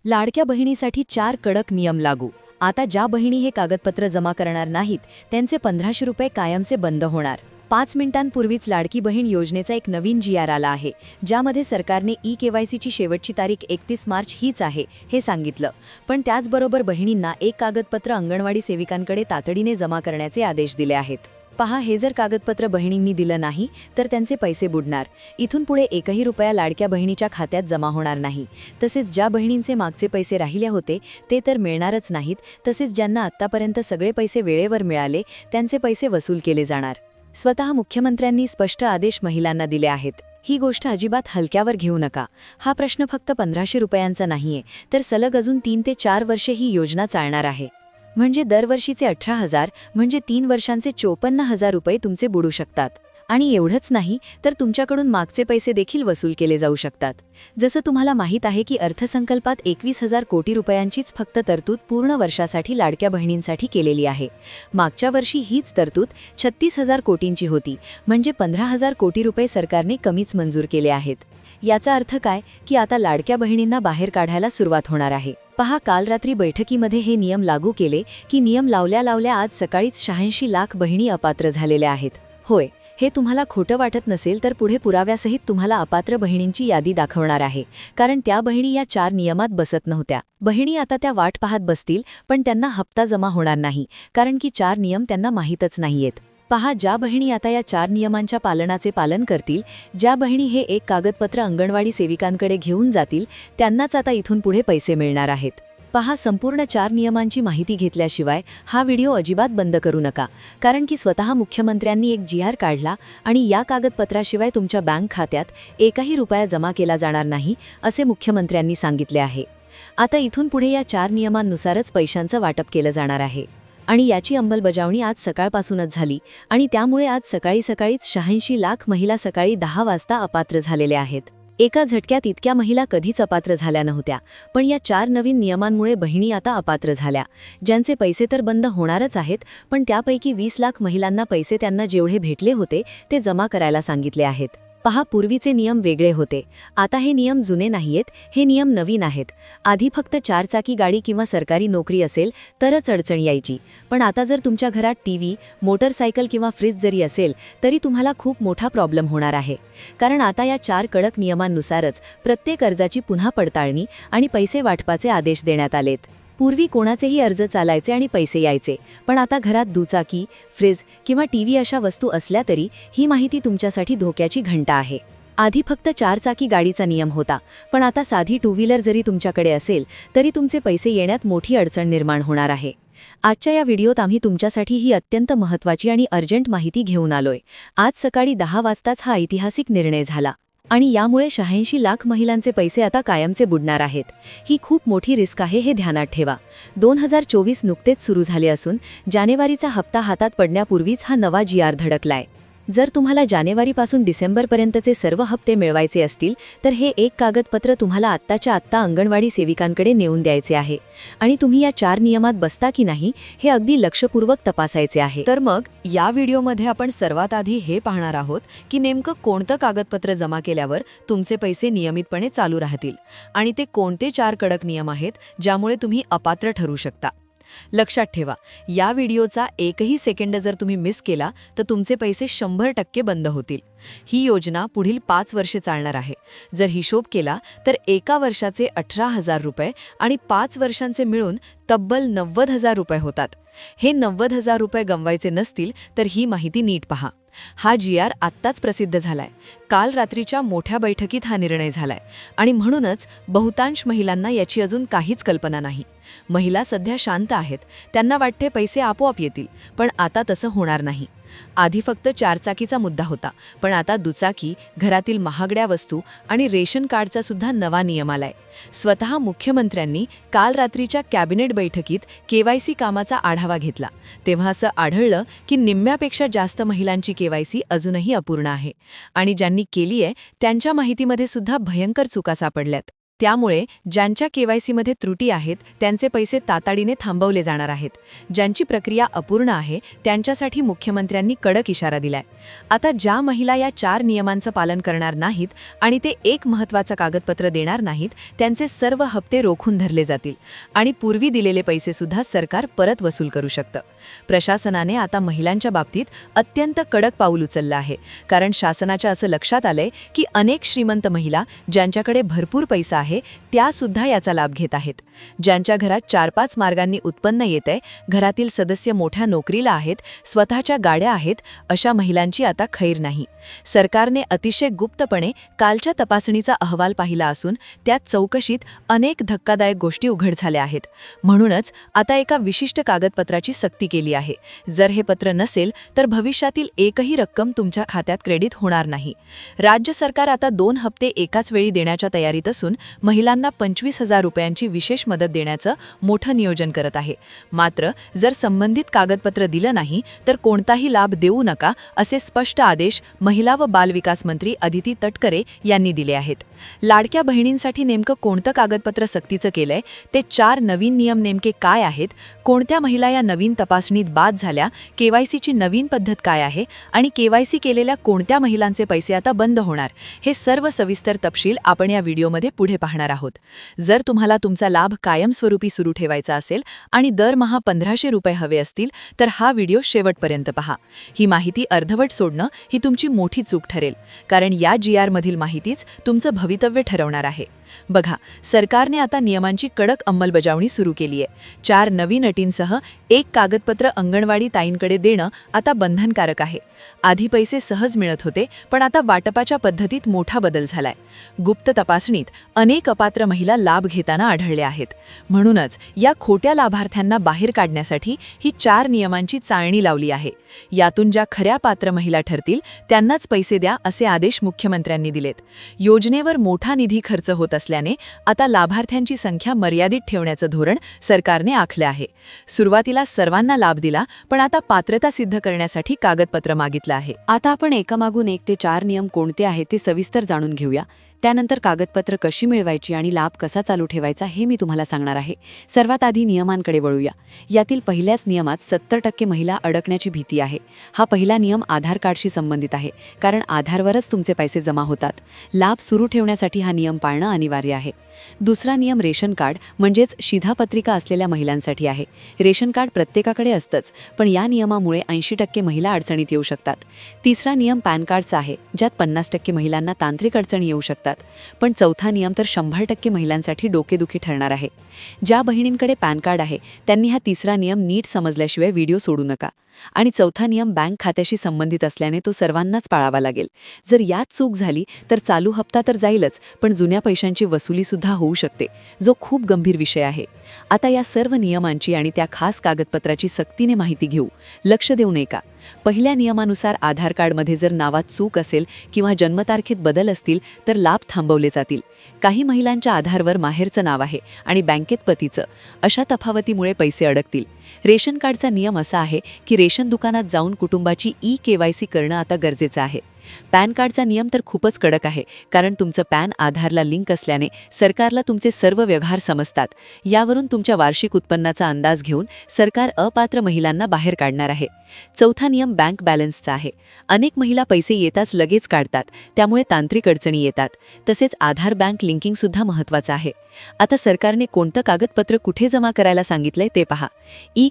लाडक्या बहिणीसाठी 4 कडक नियम लागू. आता ज्या बहिणी हे कागदपत्र जमा करणार नाहीत त्यांचे 1500 रुपये कायमचे बंद होणार. 5 मिनिटांपूर्वीच लाडकी बहीण योजनेचा एक नवीन GR आला आहे, ज्यामध्ये सरकारने KYCची शेवटची तारीख 31 मार्च हीच आहे हे सांगितलं. पण त्याचबरोबर बहिणींना एक कागदपत्र अंगणवाडी सेविकांकडे तातडीने जमा करण्याचे आदेश दिले आहेत. पहा, हे जर कागदपत्र बहिणींनी दिलं नाही तर त्यांचे पैसे बुडणार. इथून पुढे एकही रुपया लाडक्या बहिणीच्या खात्यात जमा होणार नाही. तसेच ज्या बहिणींचे मागचे पैसे राहिले होते ते तर मिळणारच नाहीत. तसेच ज्यांना आत्तापर्यंत सगळे पैसे वेळेवर मिळाले त्यांचे पैसे वसूल केले जाणार. स्वतः मुख्यमंत्र्यांनी स्पष्ट आदेश महिलांना दिले आहेत. ही गोष्ट अजिबात हलक्यावर घेऊ नका. हा प्रश्न फक्त 1500 रुपयांचा नाहीये, तर सलग अजून 3 ते 4 वर्षे ही योजना चालणार आहे. म्हणजे दरवर्षीचे 18,000 म्हणजे 3 वर्षांचे 54,000 रुपये तुमचे बुडू शकतात. आणि एवढंच नाही तर तुमच्याकडून मागचे पैसे देखील वसूल केले जाऊ शकतात. जसं तुम्हाला माहीत आहे की अर्थसंकल्पात 21,000 कोटी रुपयांचीच फक्त तरतूद पूर्ण वर्षासाठी लाडक्या बहिणींसाठी केलेली आहे. मागच्या वर्षी हीच तरतूद 36,000 कोटींची होती, म्हणजे 15,000 कोटी रुपये सरकारने कमीच मंजूर केले आहेत. याचा अर्थ काय की आता लाडक्या बहिणींना बाहेर काढायला सुरुवात होणार आहे. पहा, काल रात्री बैठकीमध्ये हे नियम लागू केले की नियम लावल्या लावल्या आज सकाळीच 86 लाख बहिणी अपात्र झालेल्या आहेत. होय, हे तुम्हाला खोटं वाटत नसेल तर पुढे पुराव्यासहित तुम्हाला अपात्र बहिणींची यादी दाखवणार आहे. कारण त्या बहिणी या 4 नियमात बसत नव्हत्या. बहिणी आता त्या वाट पाहत बसतील, पण त्यांना हप्ता जमा होणार नाही, कारण की 4 नियम त्यांना माहीतच नाहीयेत. पहा, ज्या बहिणी आता या 4 नियमांच्या पालनाचे पालन करतील, ज्या बहिणी हे एक कागदपत्र अंगणवाडी सेविकांकडे घेऊन जातील, त्यांनाच आता इथून पुढे पैसे मिळणार आहेत. पहा, संपूर्ण 4 नियमांची माहिती घेतल्याशिवाय हा व्हिडिओ अजिबात बंद करू नका, कारण की स्वतः मुख्यमंत्र्यांनी एक GR काढला आणि या कागदपत्राशिवाय तुमच्या बँक खात्यात एकही रुपया जमा केला जाणार नाही असे मुख्यमंत्र्यांनी सांगितले आहे. आता इथून पुढे या 4 नियमांनुसारच पैशांचं वाटप केलं जाणार आहे. आणि याची अंमलबजावणी आज सकाळपासूनच झाली आणि त्यामुळे आज सकाळीच 86 लाख महिला सकाळी 10 वाजता अपात्र झालेल्या आहेत. एका झटक्यात इतक्या महिला कधीच अपात्र झाल्या नव्हत्या, पण या 4 नवीन नियमांमुळे बहिणी आता अपात्र झाल्या. ज्यांचे पैसे तर बंद होणारच आहेत, पण त्यापैकी 20 लाख महिलांना पैसे त्यांना जेवढे भेटले होते ते जमा करायला सांगितले आहेत. पहा, पूर्वीचे नियम वेगळे होते. आता हे नियम जुने नाहीयेत, हे नियम नवीन आहेत. आधी फक्त 4 चाकी गाडी किंवा सरकारी नोकरी असेल तरच अडचण यायची, पण आता जर तुमच्या घरात TV, मोटरसायकल किंवा फ्रीज जरी असेल तरी तुम्हाला खूप मोठा प्रॉब्लेम होणार आहे. कारण आता या 4 कडक नियमांनुसारच प्रत्येक अर्जाची पुन्हा पडताळणी आणि पैसे वाटपाचे आदेश देण्यात आलेत. पूर्वी कोणाचेही अर्ज चालायचे आणि पैसे यायचे, पण आता घरात दुचाकी, फ्रीज किंवा TV अशा वस्तू असल्या तरी ही माहिती तुमच्यासाठी धोक्याची घंटा आहे. आधी फक्त 4 चाकी गाडीचा नियम होता, पण आता साधी 2 व्हीलर जरी तुमच्याकडे असेल तरी तुमचे पैसे येण्यात मोठी अडचण निर्माण होणार आहे. आजच्या या व्हिडिओत आम्ही तुमच्यासाठी ही अत्यंत महत्त्वाची आणि अर्जंट माहिती घेऊन आलोय. आज सकाळी 10 वाजताच हा ऐतिहासिक निर्णय झाला आणि यामुळे 86 लाख महिलांचे पैसे आता कायमचे बुडणार आहेत. ही खूप मोठी रिस्क आहे, हे ध्यानात ठेवा. 2024 नुकतेच सुरू झाले असून जानेवारीचा हप्ता हातात पडण्यापूर्वीच हा नवा GR धडकलाय. जर तुम्हाला जानेवारीपासून डिसेंबरपर्यंतचे सर्व हप्ते मिळवायचे असतील तर हे एक कागदपत्र तुम्हाला आत्ताच्या आत्ता अंगणवाडी सेविकांकडे नेऊन द्यायचे आहे. आणि तुम्ही या 4 नियमात बसता की नाही हे अगदी लक्षपूर्वक तपासायचे आहे. तर मग या व्हिडिओमध्ये आपण सर्वात आधी हे पाहणार आहोत की नेमकं कोणतं कागदपत्र जमा केल्यावर तुमचे पैसे नियमितपणे चालू राहतील आणि ते कोणते 4 कडक नियम आहेत ज्यामुळे तुम्ही अपात्र ठरू शकता. लक्षात ठेवा, या व्हिडिओचा एकही सेकंड जर तुम्ही मिस केला तर तुमचे पैसे 100% बंद होतील. ही योजना पुढील 5 वर्षे चालणार आहे. जर हिशोब केला तर एका वर्षाचे 18,000 रुपये आणि 5 वर्षांचे मिळून तब्बल 90,000 रुपये होतात. हे 90,000 रुपये गमवायचे नसतील तर ही माहिती नीट पहा. हा GR आत्ताच प्रसिद्ध झालाय. काल रात्रीच्या मोठ्या बैठकीत हा निर्णय झालाय आणि म्हणूनच बहुतांश महिलांना याची अजून काहीच कल्पना नाही. महिला सध्या शांत आहेत, त्यांना वाटते पैसे आपोआप येतील, पण आता तसं होणार नाही. आधी फक्त 4 चाकीचा मुद्दा होता, पण आता दुचाकी, घरातील महागड्या वस्तू आणि रेशन कार्डचा सुद्धा नवा नियम आलाय. स्वतः मुख्यमंत्र्यांनी काल रात्रीच्या कॅबिनेट बैठकीत KYC कामाचा आढावा घेतला. तेव्हा असं आढळलं की निम्म्यापेक्षा जास्त महिलांची KYC अजूनही अपूर्ण आहे आणि ज्यांनी केली आहे त्यांच्या माहितीमध्ये सुद्धा भयंकर चुका सापडल्यात. त्यामुळे ज्यांच्या केवायसीमध्ये त्रुटी आहेत त्यांचे पैसे तातडीने थांबवले जाणार आहेत. ज्यांची प्रक्रिया अपूर्ण आहे त्यांच्यासाठी मुख्यमंत्र्यांनी कडक इशारा दिलाय. आता ज्या महिला या 4 नियमांचं पालन करणार नाहीत आणि ते एक महत्त्वाचं कागदपत्र देणार नाहीत त्यांचे सर्व हप्ते रोखून धरले जातील आणि पूर्वी दिलेले पैसे सुद्धा सरकार परत वसूल करू शकतं. प्रशासनाने आता महिलांच्या बाबतीत अत्यंत कडक पाऊल उचललं आहे, कारण शासनाच्या असं लक्षात आलंय की अनेक श्रीमंत महिला ज्यांच्याकडे भरपूर पैसा आहे त्या सुद्धा याचा लाभ घेत आहेत. ज्यांच्या घरात 4-5 मार्गांनी उत्पन्न येतंय, घरातील सदस्य मोठ्या नोकरीला आहेत, स्वतःच्या गाड्या आहेत, अशा महिलांची आता खैर नाही. सरकारने अतिशय गुप्तपणे कालच्या तपासणीचा अहवाल पाहिला असून त्यात चौकशीत अनेक धक्कादायक गोष्टी उघड झाल्या आहेत. म्हणूनच आता एका विशिष्ट कागदपत्राची सक्ती केली आहे. जर हे पत्र नसेल तर भविष्यातील एकही रक्कम तुमच्या खात्यात क्रेडिट होणार नाही. राज्य सरकार आता 2 हप्ते एकाच वेळी देण्याच्या तयारीत असून महिलांना 25,000 रुपयांची विशेष मदत देण्याचं मोठं नियोजन करत आहे. मात्र जर संबंधित कागदपत्र दिलं नाही तर कोणताही लाभ देऊ नका, असे स्पष्ट आदेश महिला व बालविकास मंत्री अदिती तटकरे यांनी दिले आहेत. लाडक्या बहिणींसाठी नेमकं कोणतं कागदपत्र सक्तीचं केलंय, ते 4 नवीन नियम नेमके काय आहेत, कोणत्या महिला या नवीन तपासणीत बाद झाल्या, केवायसीची नवीन पद्धत काय आहे आणि केवायसी केलेल्या कोणत्या महिलांचे पैसे आता बंद होणार, हे सर्व सविस्तर तपशील आपण या व्हिडिओमध्ये पुढे पाहणार आहोत. जर तुम्हाला तुमचा लाभ कायमस्वरूपी सुरू ठेवायचा असेल आणि दरमहा 1,500 रुपये हवे असतील तर हा व्हिडिओ शेवटपर्यंत पहा. ही माहिती अर्धवट सोडणं ही तुमची मोठी चूक ठरेल, कारण या GR मधील माहितीच तुमचं भवितव्य ठरवणार आहे. बघा, सरकारने आता नियमांची कडक अंमलबजावणी सुरू केली आहे. 4 नवीन अटींसह एक कागदपत्र अंगणवाडी ताईंकडे देणं आता बंधनकारक आहे. आधी पैसे सहज मिळत होते, पण आता वाटपाच्या पद्धतीत मोठा बदल झालाय. गुप्त तपासणीत अनेक अपात्र महिला लाभ घेताना आढळल्या आहेत. म्हणूनच या खोट्या लाभार्थ्यांना बाहेर काढण्यासाठी ही 4 नियमांची चाळणी लावली आहे. यातून ज्या खऱ्या पात्र महिला ठरतील त्यांनाच पैसे द्या, असे आदेश मुख्यमंत्र्यांनी दिलेत. योजनेवर मोठा निधी खर्च होत असल्याने आता लाभार्थ्यांची संख्या मर्यादित ठेवण्याचं धोरण सरकारने आखलं आहे. सुरुवातीला सर्वांना लाभ दिला, पण आता पात्रता सिद्ध करण्यासाठी कागदपत्र मागितलं आहे. आता आपण एकामागून एक ते 4 नियम कोणते आहेत ते सविस्तर जाणून घेऊया. त्यानंतर कागदपत्र कशी मिळवायची आणि लाभ कसा चालू ठेवायचा हे मी तुम्हाला सांगणार आहे. सर्वात आधी नियमांकडे वळूया. यातील पहिल्याच नियमात 70% महिला अडकण्याची भीती आहे. हा पहिला नियम आधार कार्डशी संबंधित आहे, कारण आधारवरच तुमचे पैसे जमा होतात. लाभ सुरू ठेवण्यासाठी हा नियम पाळणं अनिवार्य आहे. दुसरा नियम रेशन कार्ड म्हणजेच शिधापत्रिका असलेल्या महिलांसाठी आहे. रेशन कार्ड प्रत्येकाकडे असतंच, पण या नियमामुळे 80% महिला अडचणीत येऊ शकतात. तिसरा नियम पॅन कार्डचा आहे, ज्यात 50% महिलांना तांत्रिक अडचणी येऊ शकतात. पण चौथा नियम तर 100% महिलांसाठी डोकेदुखी ठरणार आहे. ज्या बहिणींकडे पॅन कार्ड आहे त्यांनी हा तिसरा नियम नीट समजल्याशिवाय व्हिडिओ सोडू नका. आणि चौथा नियम बँक खात्याशी संबंधित असल्याने तो सर्वांनाच पाळावा लागेल. जर यात चूक झाली तर चालू हप्ता तर जाईलच, पण जुन्या पैशांची वसुली सुद्धा होऊ शकते, जो खूप गंभीर विषय आहे. आता या सर्व नियमांची आणि त्या खास कागदपत्राची सक्तीने माहिती घेऊ. लक्ष देऊ नये का? पहिल्या नियमानुसार आधार कार्डमध्ये जर नावात चूक असेल किंवा जन्मतारखेत बदल असतील तर लाभ थांबवले जातील. काही महिलांच्या आधारवर माहेरचं नाव आहे आणि बँकेत पतीचं. अशा तफावतीमुळे पैसे अडकतील. रेशन कार्डचा नियम असा आहे की रेशन दुकानात जाऊन कुटुंबाची KYC करणं आता गरजेचं आहे. पॅन कार्डचा नियम तर खूपच कडक आहे, कारण तुमचं पॅन आधारला लिंक असल्याने सरकारला तुमचे सर्व व्यवहार समजतात. यावरून तुमच्या वार्षिक उत्पन्नाचा अंदाज घेऊन सरकार अपात्र महिलांना बाहेर काढणार आहे. चौथा नियम बँक बॅलन्सचा आहे. अनेक महिला पैसे येताच लगेच काढतात, त्यामुळे तांत्रिक अडचणी येतात. तसेच आधार बँक लिंकिंग सुद्धा महत्त्वाचं आहे. आता सरकारने कोणतं कागदपत्र कुठे जमा करायला सांगितलंय ते पहा.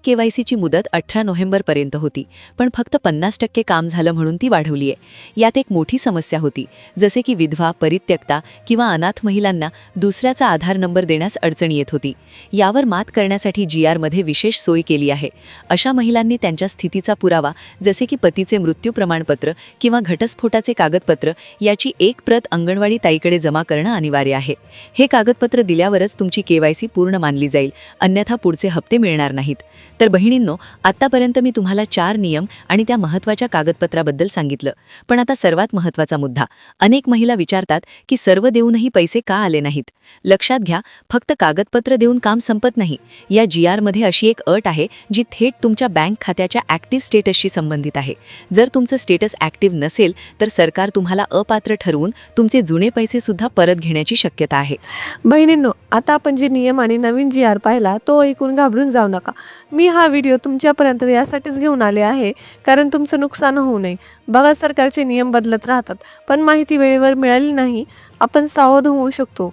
KYCची मुदत 18 नोव्हेंबरपर्यंत होती, पण फक्त 50% काम झालं म्हणून ती वाढवली आहे. यात एक मोठी समस्या होती, जसे की विधवा, परित्यक्ता किंवा अनाथ महिलांना दुसऱ्याचा आधार नंबर देण्यास अडचण येत होती. यावर मात करण्यासाठी GR मध्ये विशेष सोय केली आहे. अशा महिलांनी त्यांच्या स्थितीचा पुरावा, जसे की पतीचे मृत्यू प्रमाणपत्र किंवा घटस्फोटाचे कागदपत्र, याची एक प्रत अंगणवाडी ताईकडे जमा करणं अनिवार्य आहे. हे कागदपत्र दिल्यावरच तुमची KYC पूर्ण मानली जाईल, अन्यथा पुढचे हप्ते मिळणार नाहीत. तर बहिणींनो, आतापर्यंत मी तुम्हाला 4 नियम आणि त्या महत्त्वाच्या कागदपत्राबद्दल सांगितलं, पण आता सर्वात महत्त्वाचा मुद्दा. अनेक महिला विचारतात की सर्व देऊनही पैसे का आले नाहीत. लक्षात घ्या, फक्त कागदपत्र देऊन काम संपत नाही. या GR मध्ये अशी एक अट आहे जी थेट तुमच्या बँक खात्याच्या ॲक्टिव्ह स्टेटसशी संबंधित आहे. जर तुमचं स्टेटस ॲक्टिव्ह नसेल तर सरकार तुम्हाला अपात्र ठरवून तुमचे जुने पैसे सुद्धा परत घेण्याची शक्यता आहे. बहिणींनो, आता आपण जे नियम आणि नवीन GR पाहिला तो ऐकून घाबरून जाऊ नका. मी हा व्हिडिओ तुमच्यापर्यंत यासाठीच घेऊन आले आहे, कारण तुमचं नुकसान होऊ नये. बघा, सरकारचे नियम बदलत राहतात, पण माहिती वेळेवर मिळाली नाही आपण सावध होऊ शकतो.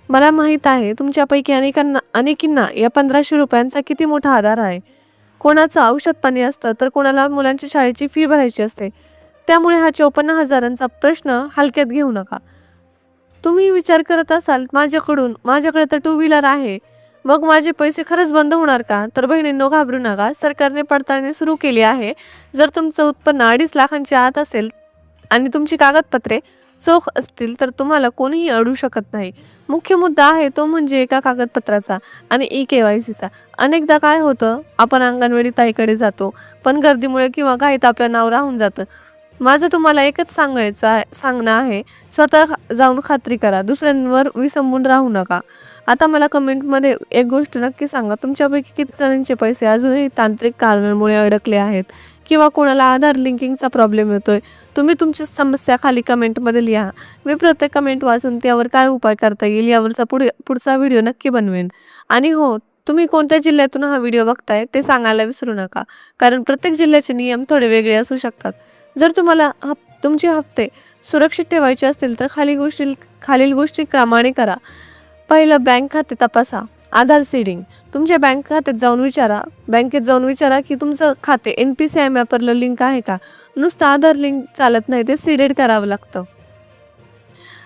मला माहीत आहे तुमच्यापैकी अनेकींना या 1500 रुपयांचा किती मोठा आधार आहे. कोणाचं औषध पाणी असतं तर कोणाला मुलांच्या शाळेची फी भरायची असते. त्यामुळे हा 54,000चा प्रश्न हलक्यात घेऊ नका. तुम्ही विचार करत असाल माझ्याकडे तर 2 व्हीलर आहे, मग माझे पैसे खरंच बंद होणार का? तर बहिणींनो, घाबरू नका. सरकारने पडताळणी सुरू केली आहे. जर तुमचं उत्पन्न 2.5 लाखांच्या आत असेल आणि तुमची कागदपत्रे चोख असतील तर तुम्हाला कोणीही अडवू शकत नाही. मुख्य मुद्दा आहे तो म्हणजे एका कागदपत्राचा आणि EKYCचा. अनेकदा काय होतं, आपण अंगणवाडी ताईकडे जातो, पण गर्दीमुळे किंवा घाईत आपलं नाव राहून जातं. माझं तुम्हाला एकच सांगणं आहे, स्वतः जाऊन खात्री करा, दुसऱ्यांवर विसंबून राहू नका. आता मला कमेंटमध्ये एक गोष्ट नक्की सांगा, तुमच्यापैकी किती जणांचे पैसे अजूनही तांत्रिक कारणांमुळे अडकले आहेत किंवा कोणाला आधार लिंकिंगचा प्रॉब्लेम येतोय? तुम्ही तुमची समस्या खाली कमेंटमध्ये लिहा. मी प्रत्येक कमेंट वाचून त्यावर काय उपाय करता येईल यावरचा पुढचा व्हिडिओ नक्की बनवेन. आणि हो, तुम्ही कोणत्या जिल्ह्यातून हा व्हिडिओ बघताय ते सांगायला विसरू नका, कारण प्रत्येक जिल्ह्याचे नियम थोडे वेगळे असू शकतात. जर तुम्हाला तुमचे हप्ते सुरक्षित ठेवायचे असतील तर खालील गोष्टी क्रमाने करा. पहिलं, बँक खाते तपासा. आधार सीडिंग. तुमच्या बँकेत जाऊन विचारा की तुमचं खाते NPCI मॅपरला लिंक आहे का. नुसतं आधार लिंक चालत नाही, ते सीडेड करावं लागतं.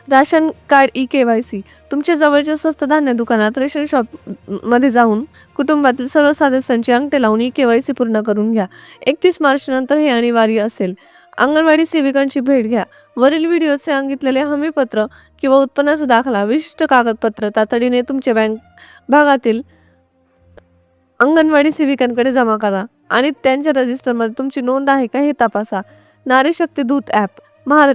Ration card EKYC. तुमच्या जवळच्या स्वस्त धान्य दुकानात, रेशन शॉपमध्ये जाऊन कुटुंबातील सर्व सदस्यांची अंगठे लावून EKYC पूर्ण करून घ्या. 31 मार्च नंतर हे अनिवार्य असेल. अंगणवाडी सेविकांची भेट घ्या. वरील व्हिडिओत सांगितलेले हमीपत्र किंवा उत्पन्नाचा दाखला, विशिष्ट कागदपत्र तातडीने तुमच्या बँक भागातील अंगणवाडी सेविकांकडे जमा करा आणि त्यांच्या रजिस्टरमध्ये तुमची नोंद आहे का हे तपासा. नारी शक्ती दूत ॲप.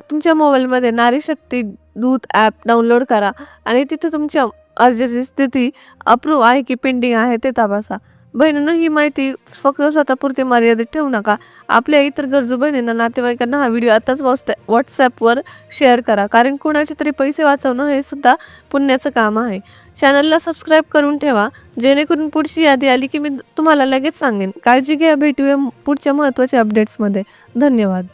तुमच्या मोबाईलमध्ये नारी शक्ती दूत ॲप डाउनलोड करा आणि तिथे तुमच्या अर्जाची स्थिती अप्रूव्ह आहे की पेंडिंग आहे ते तपासा. बहिणींनो, ही माहिती फक्त स्वतःपुरती मर्यादित ठेवू नका. आपल्या इतर गरजू बहिणींना, नातेवाईकांना हा व्हिडिओ आताच व्हॉट्सॲपवर शेअर करा, कारण कोणाचे तरी पैसे वाचवणं हे सुद्धा पुण्याचं काम आहे. चॅनलला सबस्क्राईब करून ठेवा, जेणेकरून पुढची यादी आली की मी तुम्हाला लगेच सांगेन. काळजी घ्या. भेटूया पुढच्या महत्त्वाच्या अपडेट्समध्ये. धन्यवाद.